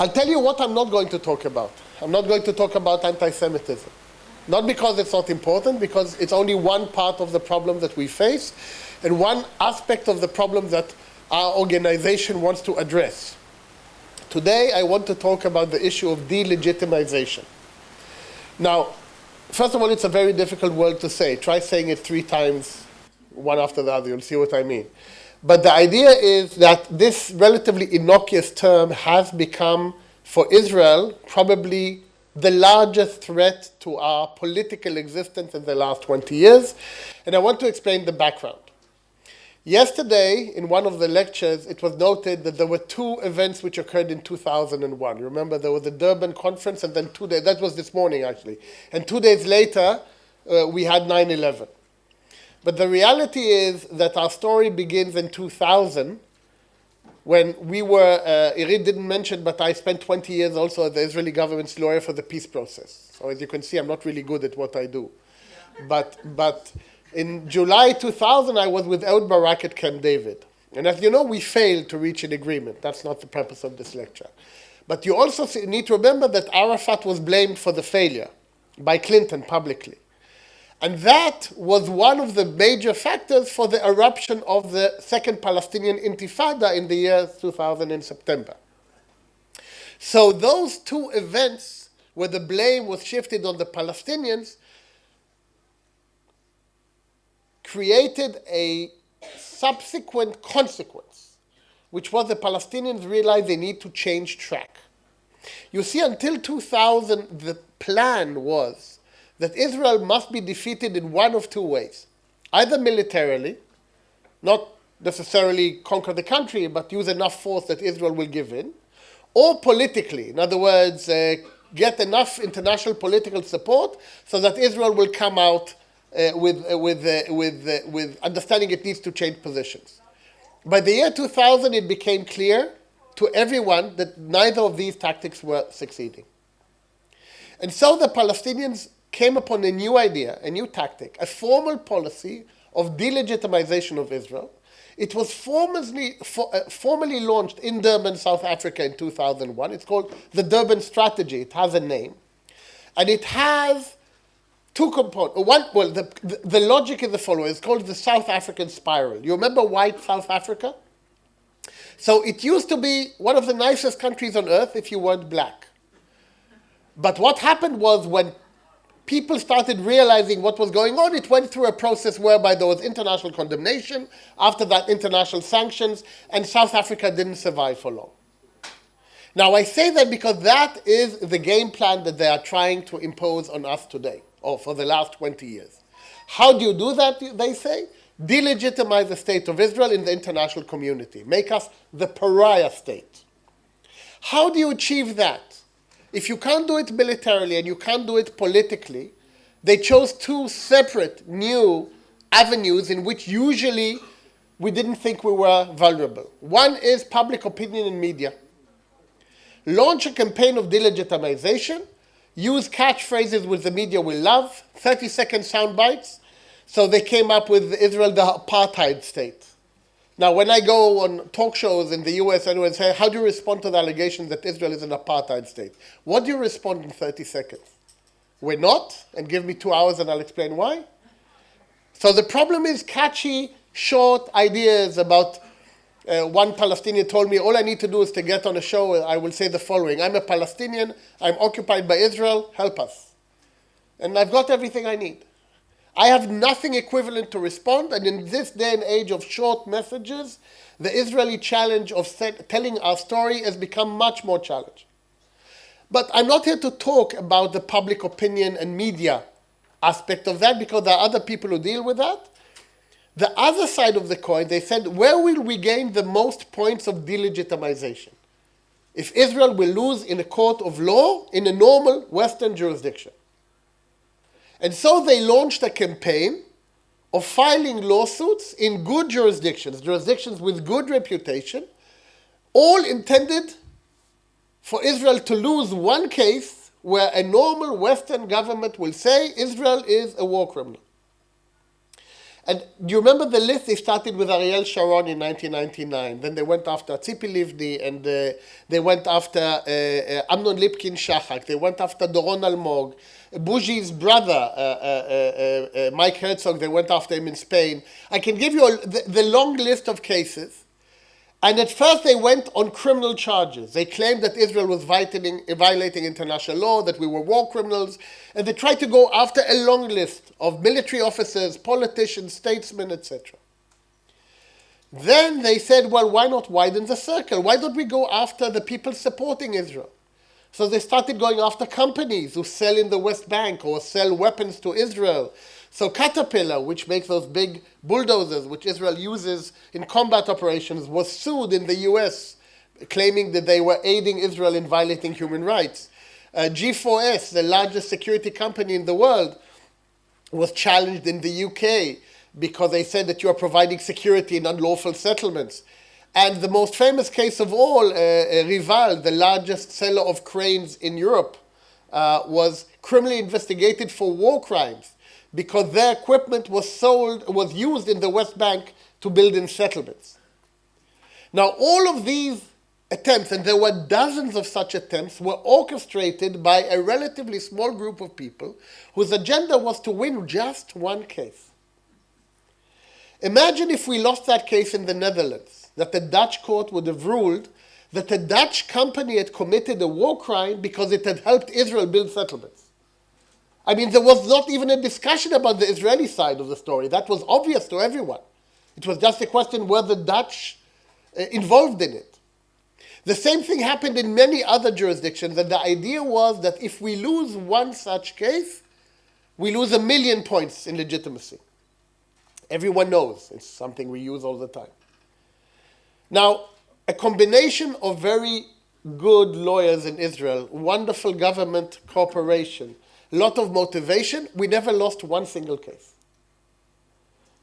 I'll tell you what I'm not going to talk about. I'm not going to talk about anti-Semitism. Not because it's not important, because it's only one part of the problem that we face and one aspect of the problem that our organization wants to address. Today, I want to talk about the issue of delegitimization. Now, first of all, it's a very difficult word to say. Try saying it 3 times, one after the other. You'll see what I mean. But the idea is that this relatively innocuous term has become, for Israel, probably the largest threat to our political existence in the last 20 years. And I want to explain the background. Yesterday, in one of the lectures, it was noted that there were 2 events which occurred in 2001. You remember there was the Durban conference, and then 2 days, that was this morning actually, and 2 days later, we had 9/11. But the reality is that our story begins in 2000, when we were, Irit didn't mention, but I spent 20 years also as the Israeli government's lawyer for the peace process. So as you can see, I'm not really good at what I do. Yeah. But in July 2000, I was with Ehud Barak at Camp David. And as you know, we failed to reach an agreement. That's not the purpose of this lecture. But you also need to remember that Arafat was blamed for the failure by Clinton publicly. And that was one of the major factors for the eruption of the Second Palestinian Intifada in the year 2000 in September. So those 2 events where the blame was shifted on the Palestinians created a subsequent consequence, which was the Palestinians realized they need to change track. You see, until 2000, the plan was that Israel must be defeated in one of 2 ways. Either militarily, not necessarily conquer the country, but use enough force that Israel will give in, or politically. In other words, get enough international political support so that Israel will come out with understanding it needs to change positions. By the year 2000, it became clear to everyone that neither of these tactics were succeeding. And so the Palestinians came upon a new idea, a new tactic, a formal policy of delegitimization of Israel. It was formally launched in Durban, South Africa in 2001. It's called the Durban Strategy. It has a name. And it has 2 components. The logic is the following. It's called the South African Spiral. You remember white South Africa? So it used to be one of the nicest countries on earth if you weren't black. But what happened was when people started realizing what was going on, it went through a process whereby there was international condemnation, after that international sanctions, and South Africa didn't survive for long. Now I say that because that is the game plan that they are trying to impose on us today, or for the last 20 years. How do you do that, they say? Delegitimize the state of Israel in the international community. Make us the pariah state. How do you achieve that? If you can't do it militarily and you can't do it politically, they chose 2 separate new avenues in which usually we didn't think we were vulnerable. One is public opinion and media. Launch a campaign of delegitimization, use catchphrases which the media will love, 30-second sound bites. So they came up with Israel the apartheid state. Now, when I go on talk shows in the US, anyone say, how do you respond to the allegation that Israel is an apartheid state? What do you respond in 30 seconds? We're not, and give me 2 hours and I'll explain why. So the problem is catchy, short ideas about, one Palestinian told me, all I need to do is to get on a show, I will say the following: I'm a Palestinian, I'm occupied by Israel, help us. And I've got everything I need. I have nothing equivalent to respond, and in this day and age of short messages, the Israeli challenge of telling our story has become much more challenging. But I'm not here to talk about the public opinion and media aspect of that, because there are other people who deal with that. The other side of the coin, they said, where will we gain the most points of delegitimization? If Israel will lose in a court of law in a normal Western jurisdiction. And so they launched a campaign of filing lawsuits in good jurisdictions, jurisdictions with good reputation, all intended for Israel to lose one case where a normal Western government will say Israel is a war criminal. And do you remember the list? They started with Ariel Sharon in 1999. Then they went after Tzipi Livni, and they went after Amnon Lipkin Shachak. They went after Doron Almog. Bougi's brother, Mike Herzog, they went after him in Spain. I can give you the long list of cases. And at first they went on criminal charges. They claimed that Israel was violating international law, that we were war criminals, and they tried to go after a long list of military officers, politicians, statesmen, etc. Then they said, well, why not widen the circle? Why don't we go after the people supporting Israel? So they started going after companies who sell in the West Bank or sell weapons to Israel. So Caterpillar, which makes those big bulldozers, which Israel uses in combat operations, was sued in the US, claiming that they were aiding Israel in violating human rights. G4S, the largest security company in the world, was challenged in the UK because they said that you are providing security in unlawful settlements. And the most famous case of all, Rival, the largest seller of cranes in Europe, was criminally investigated for war crimes because their equipment was used in the West Bank to build in settlements. Now, all of these attempts, and there were dozens of such attempts, were orchestrated by a relatively small group of people whose agenda was to win just one case. Imagine if we lost that case in the Netherlands, that the Dutch court would have ruled that the Dutch company had committed a war crime because it had helped Israel build settlements. I mean, there was not even a discussion about the Israeli side of the story. That was obvious to everyone. It was just a question whether the Dutch involved in it. The same thing happened in many other jurisdictions, and the idea was that if we lose one such case, we lose 1 million points in legitimacy. Everyone knows. It's something we use all the time. Now, a combination of very good lawyers in Israel, wonderful government cooperation, lot of motivation, we never lost one single case.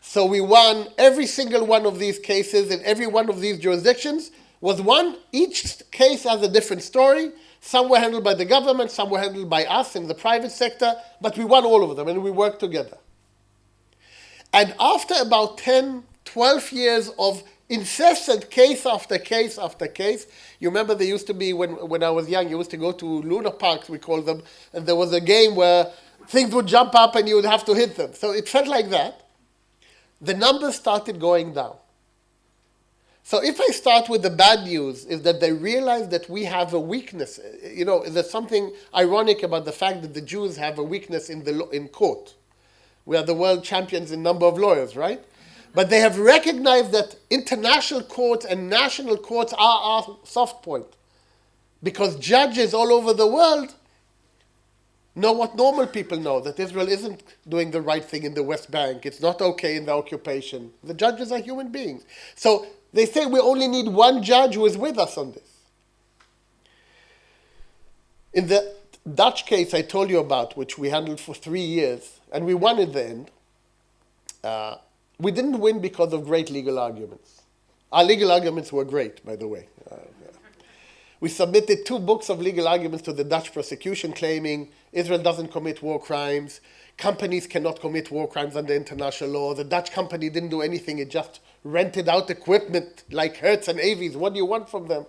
So we won every single one of these cases in every one of these jurisdictions was won. Each case has a different story. Some were handled by the government, some were handled by us in the private sector, but we won all of them and we worked together. And after about 10, 12 years of incessant case after case after case, you remember there used to be, when I was young, you used to go to Luna Parks, we call them, and there was a game where things would jump up and you would have to hit them. So it felt like that. The numbers started going down. So if I start with the bad news, is that they realized that we have a weakness. You know, there's something ironic about the fact that the Jews have a weakness in court. We are the world champions in number of lawyers, right? But they have recognized that international courts and national courts are our soft point. Because judges all over the world know what normal people know, that Israel isn't doing the right thing in the West Bank. It's not okay in the occupation. The judges are human beings. So they say we only need one judge who is with us on this. In the Dutch case I told you about, which we handled for 3 years, and we won in the end, we didn't win because of great legal arguments. Our legal arguments were great, by the way. We submitted 2 books of legal arguments to the Dutch prosecution claiming Israel doesn't commit war crimes, companies cannot commit war crimes under international law, the Dutch company didn't do anything, it just rented out equipment like Hertz and Avis, what do you want from them?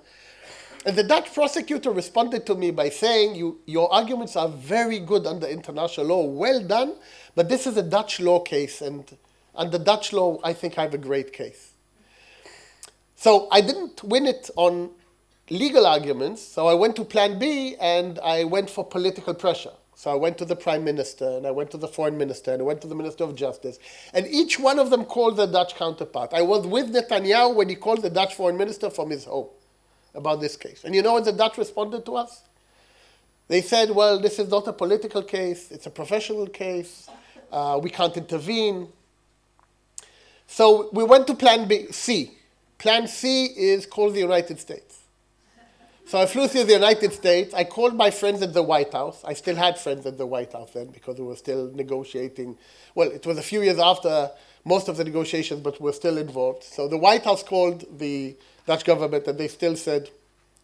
And the Dutch prosecutor responded to me by saying, your arguments are very good under international law, well done, but this is a Dutch law case, and under Dutch law, I think I have a great case. So I didn't win it on legal arguments, so I went to plan B and I went for political pressure. So I went to the prime minister, and I went to the foreign minister, and I went to the minister of justice, and each one of them called the Dutch counterpart. I was with Netanyahu when he called the Dutch foreign minister from his home about this case. And you know what the Dutch responded to us? They said, well, this is not a political case, it's a professional case, we can't intervene. So we went to C. Plan C is called the United States. So I flew to the United States. I called my friends at the White House. I still had friends at the White House then because we were still negotiating. Well, it was a few years after most of the negotiations, but we're still involved. So the White House called the Dutch government, and they still said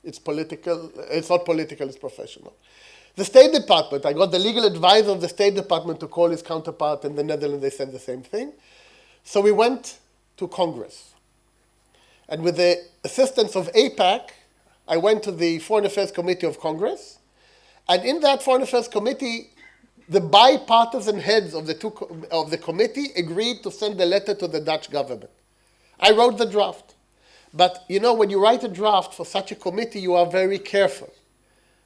it's political. It's not political, it's professional. The State Department, I got the legal advisor of the State Department to call his counterpart in the Netherlands. They said the same thing. So we went to Congress. And with the assistance of AIPAC, I went to the Foreign Affairs Committee of Congress. And in that Foreign Affairs Committee, the bipartisan heads of the committee agreed to send a letter to the Dutch government. I wrote the draft. But you know, when you write a draft for such a committee, you are very careful.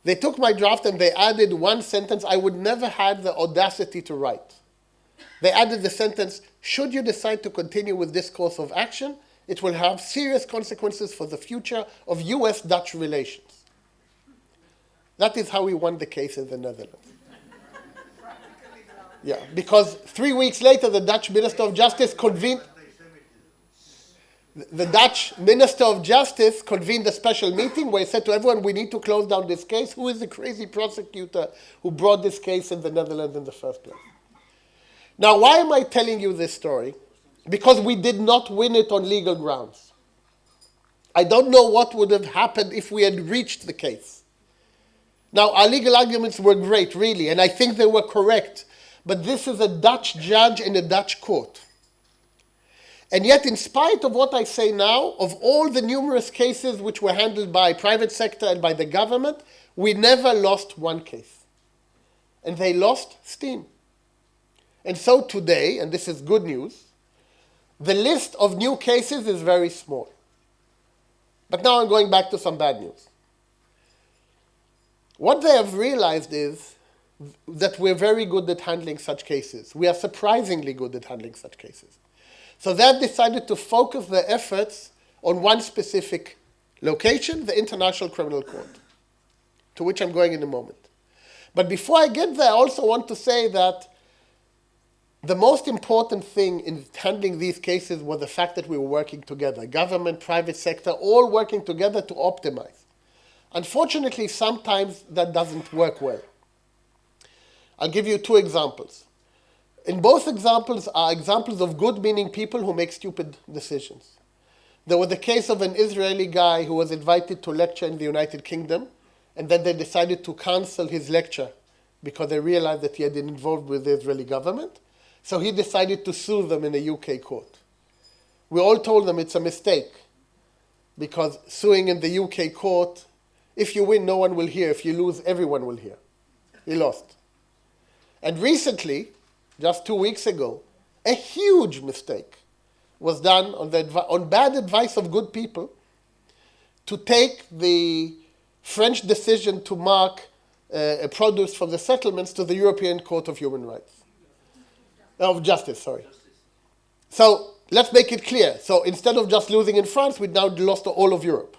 They took my draft and they added one sentence I would never had the audacity to write. They added the sentence, should you decide to continue with this course of action, it will have serious consequences for the future of US-Dutch relations. That is how we won the case in the Netherlands. Yeah, because 3 weeks later, the Dutch Minister of Justice convened... The Dutch Minister of Justice convened a special meeting where he said to everyone, we need to close down this case. Who is the crazy prosecutor who brought this case in the Netherlands in the first place? Now, why am I telling you this story? Because we did not win it on legal grounds. I don't know what would have happened if we had reached the case. Now, our legal arguments were great, really, and I think they were correct. But this is a Dutch judge in a Dutch court. And yet, in spite of what I say now, of all the numerous cases which were handled by private sector and by the government, we never lost one case. And they lost steam. And so today, and this is good news, the list of new cases is very small. But now I'm going back to some bad news. What they have realized is that we're very good at handling such cases. We are surprisingly good at handling such cases. So they have decided to focus their efforts on one specific location, the International Criminal Court, to which I'm going in a moment. But before I get there, I also want to say that the most important thing in handling these cases was the fact that we were working together, government, private sector, all working together to optimize. Unfortunately, sometimes that doesn't work well. I'll give you 2 examples. In both examples are examples of good-meaning people who make stupid decisions. There was the case of an Israeli guy who was invited to lecture in the United Kingdom, and then they decided to cancel his lecture because they realized that he had been involved with the Israeli government. So he decided to sue them in a UK court. We all told them it's a mistake, because suing in the UK court, if you win, no one will hear. If you lose, everyone will hear. He lost. And recently, just 2 weeks ago, a huge mistake was done on bad advice of good people to take the French decision to mark a produce from the settlements to the European Court of Human Rights. Of Justice, sorry. So let's make it clear. So instead of just losing in France, we now lost to all of Europe.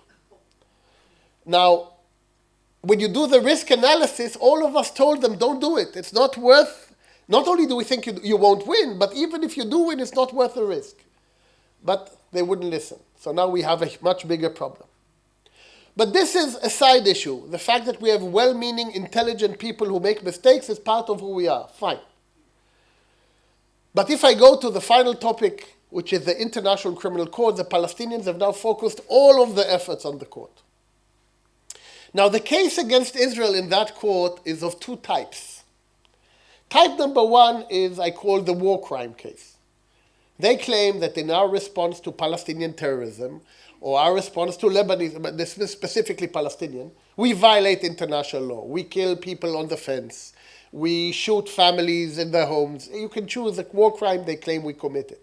Now, when you do the risk analysis, all of us told them, don't do it. It's not worth, not only do we think you won't win, but even if you do win, it's not worth the risk. But they wouldn't listen. So now we have a much bigger problem. But this is a side issue. The fact that we have well-meaning, intelligent people who make mistakes is part of who we are. Fine. But if I go to the final topic, which is the International Criminal Court, the Palestinians have now focused all of the efforts on the court. Now, the case against Israel in that court is of 2 types. Type number 1 is, I call the war crime case. They claim that in our response to Palestinian terrorism, or our response to Lebanese, but this is specifically Palestinian, we violate international law. We kill people on the fence. We shoot families in their homes. You can choose a war crime they claim we committed.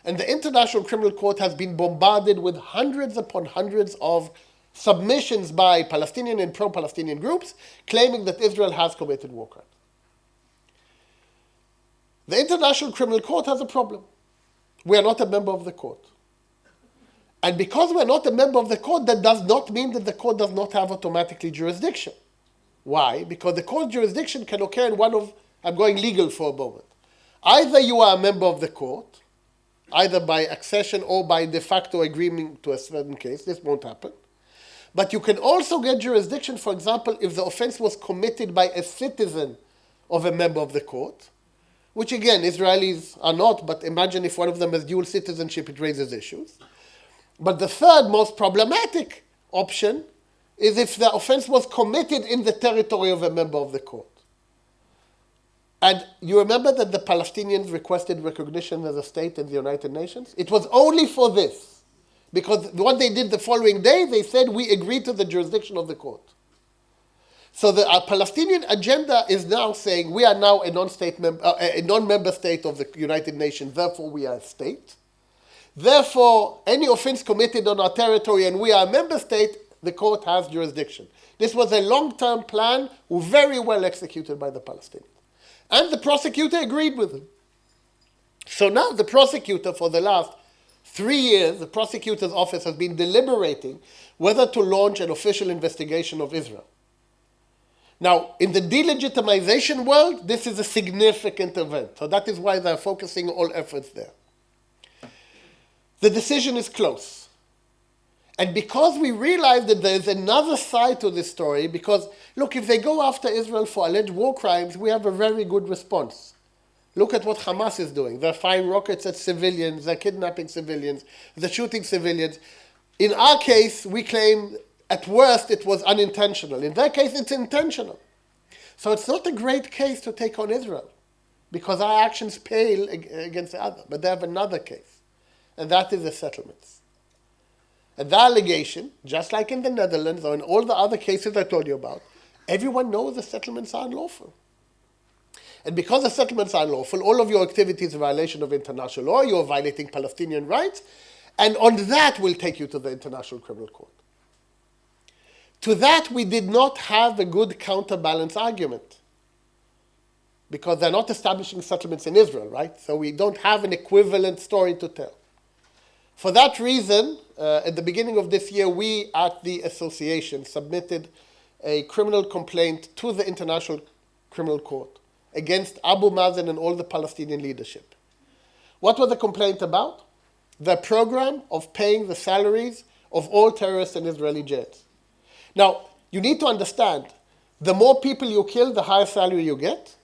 And the International Criminal Court has been bombarded with hundreds upon hundreds of submissions by Palestinian and pro-Palestinian groups claiming that Israel has committed war crimes. The International Criminal Court has a problem. We are not a member of the court. And because we're not a member of the court, that does not mean that the court does not have automatically jurisdiction. Why? Because the court jurisdiction can occur in one of, I'm going legal for a moment. Either you are a member of the court, either by accession or by de facto agreement to a certain case. This won't happen. But you can also get jurisdiction, for example, if the offense was committed by a citizen of a member of the court, which again, Israelis are not, but imagine if one of them has dual citizenship, it raises issues. But the third most problematic option is if the offense was committed in the territory of a member of the court. And you remember that the Palestinians requested recognition as a state in the United Nations? It was only for this. Because what they did the following day, they said, we agree to the jurisdiction of the court. So the Palestinian agenda is now saying, we are now a non-member state of the United Nations, therefore we are a state. Therefore, any offense committed on our territory and we are a member state, the court has jurisdiction. This was a long-term plan, very well executed by the Palestinians. And the prosecutor agreed with him. So now the prosecutor, for the last 3 years, the prosecutor's office has been deliberating whether to launch an official investigation of Israel. Now, in the delegitimization world, this is a significant event. So that is why they're focusing all efforts there. The decision is close. And because we realize that there's another side to this story, because, look, if they go after Israel for alleged war crimes, we have a very good response. Look at what Hamas is doing. They're firing rockets at civilians, they're kidnapping civilians, they're shooting civilians. In our case, we claim, at worst, it was unintentional. In their case, it's intentional. So it's not a great case to take on Israel, because our actions pale against the other. But they have another case, and that is the settlements. And the allegation, just like in the Netherlands or in all the other cases I told you about, everyone knows the settlements are unlawful. And because the settlements are unlawful, all of your activities are a violation of international law, you're violating Palestinian rights, and on that we'll take you to the International Criminal Court. To that we did not have a good counterbalance argument, because they're not establishing settlements in Israel, right? So we don't have an equivalent story to tell. For that reason, at the beginning of this year, we at the association submitted a criminal complaint to the International Criminal Court against Abu Mazen and all the Palestinian leadership. What was the complaint about? The program of paying the salaries of all terrorists in Israeli jails. Now, you need to understand, the more people you kill, the higher salary you get.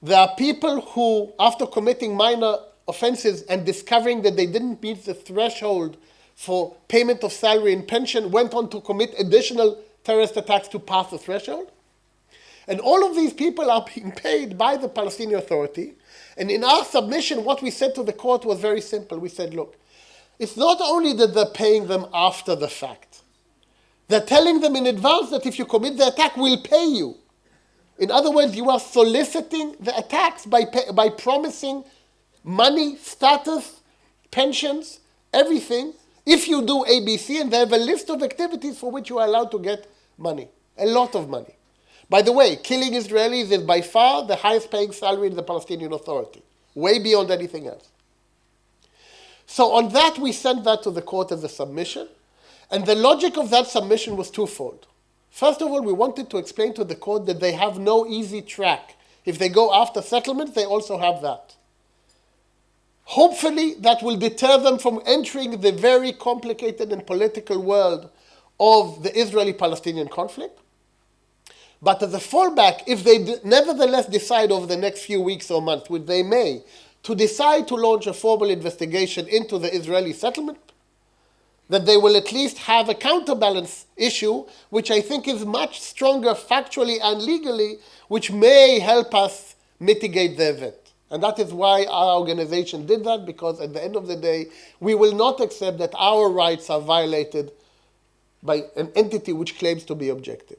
There are people who, after committing minor offenses and discovering that they didn't meet the threshold for payment of salary and pension, went on to commit additional terrorist attacks to pass the threshold. And all of these people are being paid by the Palestinian Authority. And in our submission, what we said to the court was very simple. We said, look, it's not only that they're paying them after the fact. They're telling them in advance that if you commit the attack, we'll pay you. In other words, you are soliciting the attacks by promising money, status, pensions, everything, if you do ABC, and they have a list of activities for which you are allowed to get money, a lot of money. By the way, killing Israelis is by far the highest paying salary in the Palestinian Authority, way beyond anything else. So on that, we sent that to the court as a submission, and the logic of that submission was twofold. First of all, we wanted to explain to the court that they have no easy track. If they go after settlements, they also have that. Hopefully, that will deter them from entering the very complicated and political world of the Israeli-Palestinian conflict. But as a fallback, if they nevertheless decide over the next few weeks or months, which they may, to decide to launch a formal investigation into the Israeli settlement, that they will at least have a counterbalance issue, which I think is much stronger factually and legally, which may help us mitigate the event. And that is why our organization did that, because at the end of the day, we will not accept that our rights are violated by an entity which claims to be objective.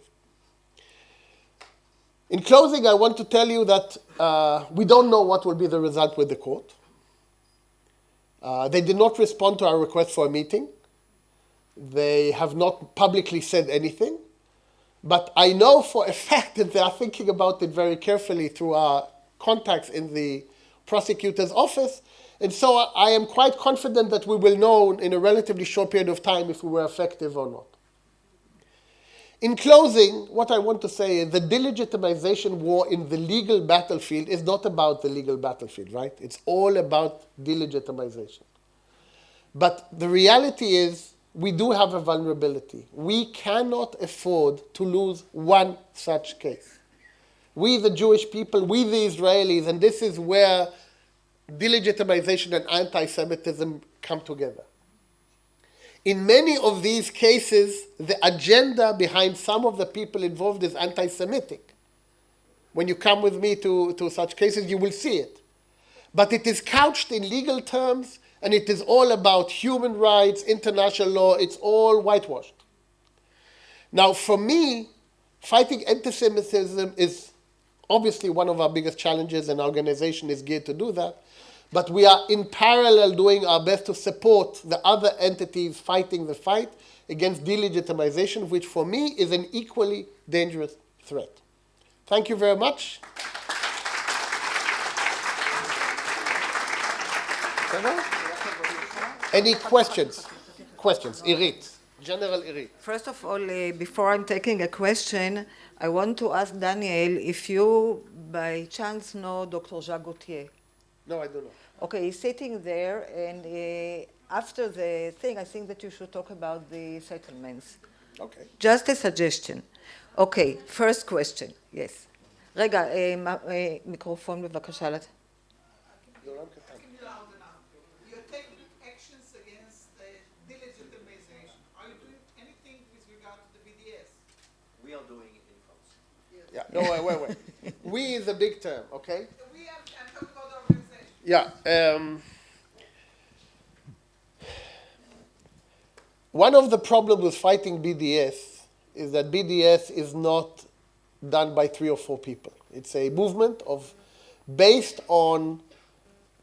In closing, I want to tell you that we don't know what will be the result with the court. They did not respond to our request for a meeting. They have not publicly said anything. But I know for a fact that they are thinking about it very carefully through our contacts in the prosecutor's office. And so I am quite confident that we will know in a relatively short period of time if we were effective or not. In closing, what I want to say is the delegitimization war in the legal battlefield is not about the legal battlefield, right? It's all about delegitimization. But the reality is we do have a vulnerability. We cannot afford to lose one such case. We, the Jewish people, we, the Israelis, and this is where delegitimization and anti-Semitism come together. In many of these cases, the agenda behind some of the people involved is anti-Semitic. When you come with me to such cases, you will see it. But it is couched in legal terms, and it is all about human rights, international law. It's all whitewashed. Now, for me, fighting anti-Semitism is obviously one of our biggest challenges, and our organization is geared to do that. But we are in parallel doing our best to support the other entities fighting the fight against delegitimization, which for me is an equally dangerous threat. Thank you very much. Any questions? Questions? Irit. General Irit. First of all, before I'm taking a question, I want to ask Daniel if you, by chance, know Dr. Jacques Gauthier. No, I don't know. Okay, he's sitting there, and after the thing, I think that you should talk about the settlements. Okay. Just a suggestion. Okay, first question, yes. רגע, מיקרופון בבקשה. You're taking actions against delegitimization. Are you doing anything with regard to the BDS? We are doing it in France. Yeah, no, wait. We is a big term, okay? I'm talking about the organization. Yeah. One of the problems with fighting BDS is that BDS is not done by 3 or 4 people. It's a movement based on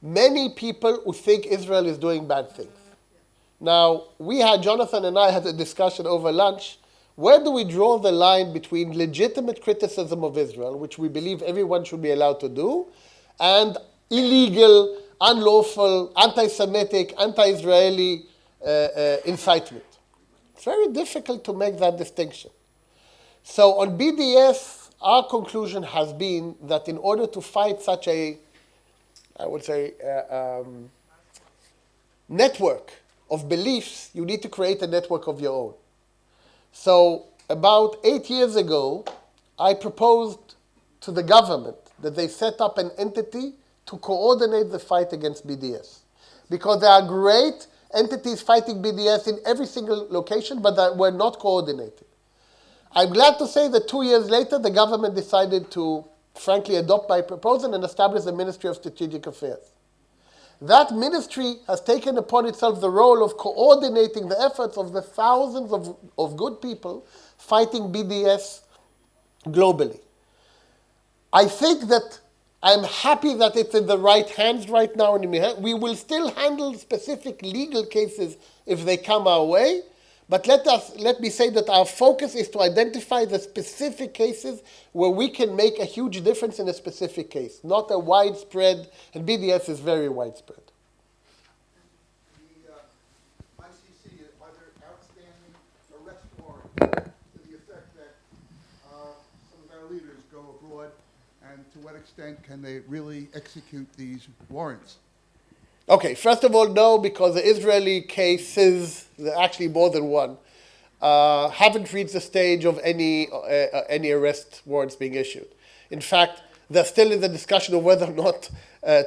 many people who think Israel is doing bad things. Now, Jonathan and I had a discussion over lunch. Where do we draw the line between legitimate criticism of Israel, which we believe everyone should be allowed to do, and illegal, unlawful, anti-Semitic, anti-Israeli incitement? It's very difficult to make that distinction. So on BDS, our conclusion has been that in order to fight such a, I would say, network of beliefs, you need to create a network of your own. So about 8 years ago, I proposed to the government that they set up an entity to coordinate the fight against BDS. Because there are great entities fighting BDS in every single location, but that were not coordinated. I'm glad to say that 2 years later, the government decided to, frankly, adopt my proposal and establish the Ministry of Strategic Affairs. That ministry has taken upon itself the role of coordinating the efforts of the thousands of good people fighting BDS globally. I think that I'm happy that it's in the right hands right now. We will still handle specific legal cases if they come our way, but let me say that our focus is to identify the specific cases where we can make a huge difference in a specific case, not a widespread, and BDS is very widespread. The ICC, are there outstanding arrest warrants to the effect that some of our leaders go abroad, and to what extent can they really execute these warrants? Okay, first of all, no, because the Israeli cases, there are actually more than one, haven't reached the stage of any arrest warrants being issued. In fact, they're still in the discussion of whether or not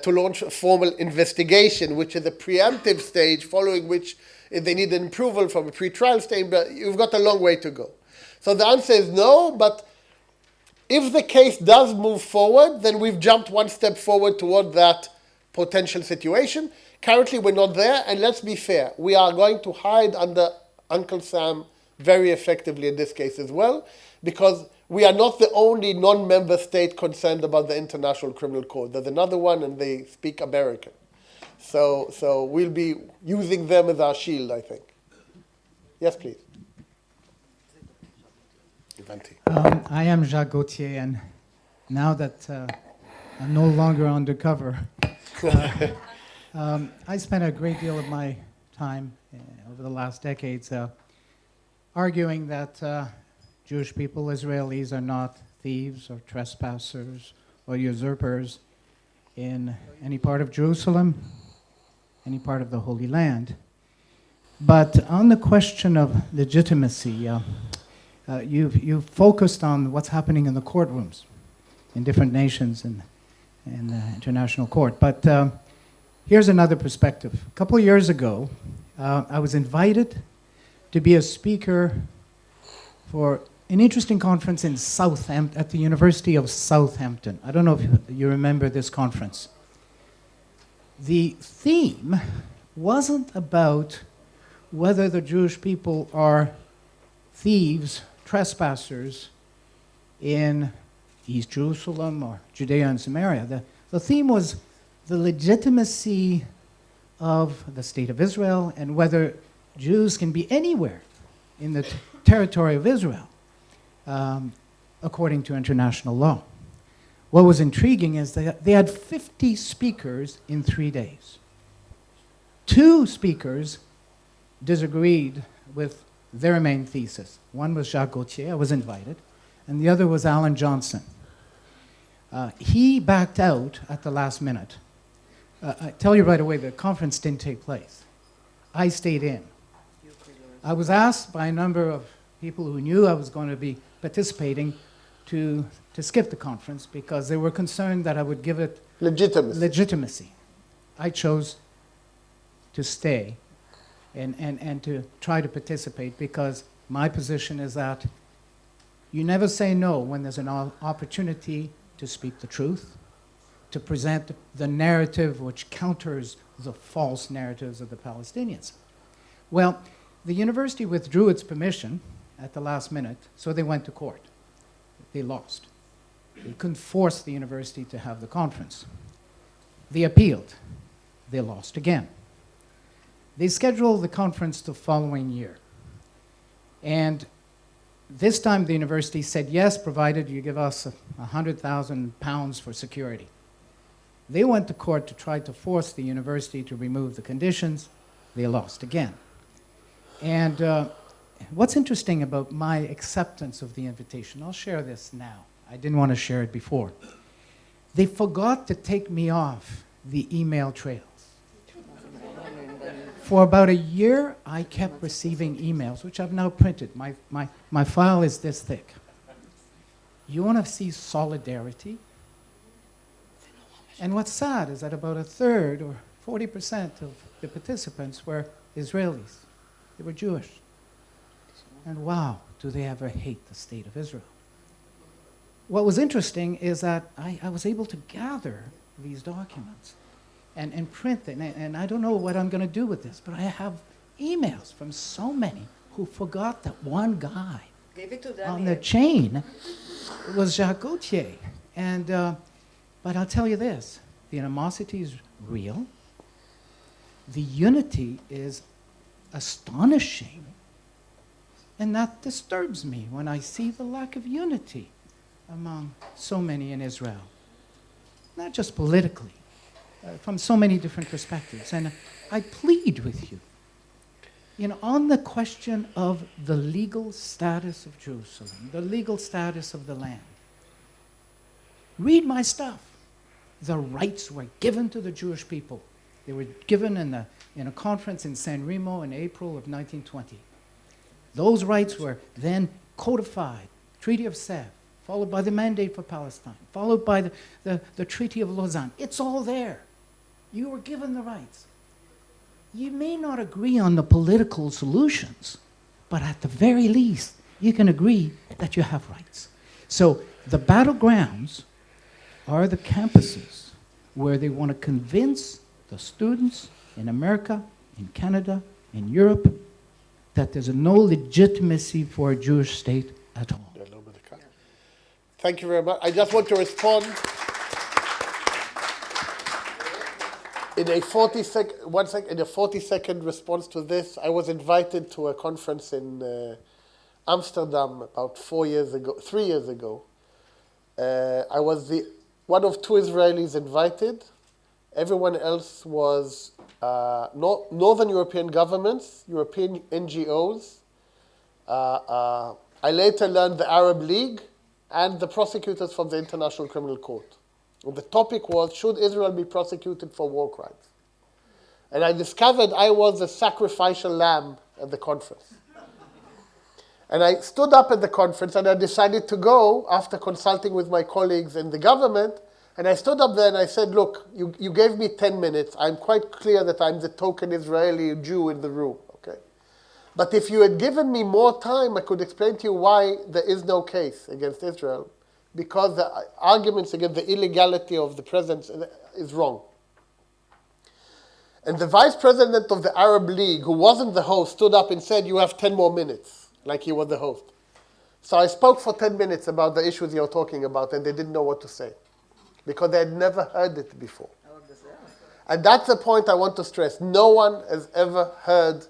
to launch a formal investigation, which is a preemptive stage, following which they need an approval from a pre-trial stage, but you've got a long way to go. So the answer is no, but if the case does move forward, then we've jumped one step forward toward that potential situation. Currently, we're not there, and let's be fair. We are going to hide under Uncle Sam very effectively in this case as well, because we are not the only non-member state concerned about the International Criminal Court. There's another one, and they speak American. So we'll be using them as our shield, I think. Yes, please. I am Jacques Gauthier, and now that I'm no longer undercover, I spent a great deal of my time over the last decades arguing that Jewish people, Israelis, are not thieves or trespassers or usurpers in any part of Jerusalem, any part of the Holy Land. But on the question of legitimacy, you've focused on what's happening in the courtrooms in different nations and the international court. But here's another perspective. A couple of years ago, I was invited to be a speaker for an interesting conference in Southampton, at the University of Southampton. I don't know if you remember this conference. The theme wasn't about whether the Jewish people are thieves, trespassers in East Jerusalem or Judea and Samaria. The theme was the legitimacy of the state of Israel and whether Jews can be anywhere in the territory of Israel according to international law. What was intriguing is that they had 50 speakers in 3 days. 2 speakers disagreed with their main thesis. One was Jacques Gauthier, I was invited, and the other was Alan Johnson. He backed out at the last minute. I tell you right away, the conference didn't take place. I stayed in. I was asked by a number of people who knew I was going to be participating to skip the conference because they were concerned that I would give it legitimacy. I chose to stay and to try to participate because my position is that you never say no when there's an opportunity to speak the truth, to present the narrative which counters the false narratives of the Palestinians. Well, the university withdrew its permission at the last minute, so they went to court. They lost. They couldn't force the university to have the conference. They appealed. They lost again. They scheduled the conference the following year. And this time the university said yes, provided you give us £100,000 for security. They went to court to try to force the university to remove the conditions. They lost again. And what's interesting about my acceptance of the invitation, I'll share this now. I didn't want to share it before. They forgot to take me off the email trails. For about a year, I kept receiving emails, which I've now printed. My file is this thick. You want to see solidarity? And what's sad is that about a third or 40% of the participants were Israelis. They were Jewish. And wow, do they ever hate the state of Israel. What was interesting is that I was able to gather these documents and print them. And I don't know what I'm going to do with this, but I have emails from so many who forgot that one guy Give it to on the chain was Jacques Gauthier. And, but I'll tell you this, the animosity is real. The unity is astonishing. And that disturbs me when I see the lack of unity among so many in Israel. Not just politically, from so many different perspectives. And I plead with you, on the question of the legal status of Jerusalem, the legal status of the land. Read my stuff. The rights were given to the Jewish people. They were given in a conference in San Remo in April of 1920. Those rights were then codified, Treaty of Sèvres, followed by the Mandate for Palestine, followed by the Treaty of Lausanne. It's all there. You were given the rights. You may not agree on the political solutions, but at the very least, you can agree that you have rights. So the battlegrounds are the campuses where they want to convince the students in America, in Canada, in Europe, that there's no legitimacy for a Jewish state at all. Thank you very much. I just want to respond in a 40-second response to this. I was invited to a conference in Amsterdam about 3 years ago. I was one of 2 Israelis invited. Everyone else was Northern European governments, European NGOs. I later learned the Arab League and the prosecutors from the International Criminal Court. And the topic was, should Israel be prosecuted for war crimes? And I discovered I was a sacrificial lamb at the conference. And I stood up at the conference and I decided to go after consulting with my colleagues in the government. And I stood up there and I said, look, you gave me 10 minutes. I'm quite clear that I'm the token Israeli Jew in the room, okay? But if you had given me more time, I could explain to you why there is no case against Israel, because the arguments against the illegality of the presence is wrong. And the vice president of the Arab League, who wasn't the host, stood up and said, you have 10 more minutes, like he was the host. So I spoke for 10 minutes about the issues you're talking about, and they didn't know what to say, because they had never heard it before. And that's the point I want to stress. No one has ever heard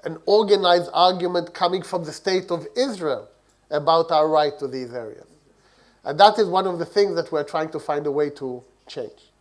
an organized argument coming from the state of Israel about our right to these areas. And that is one of the things that we're trying to find a way to change.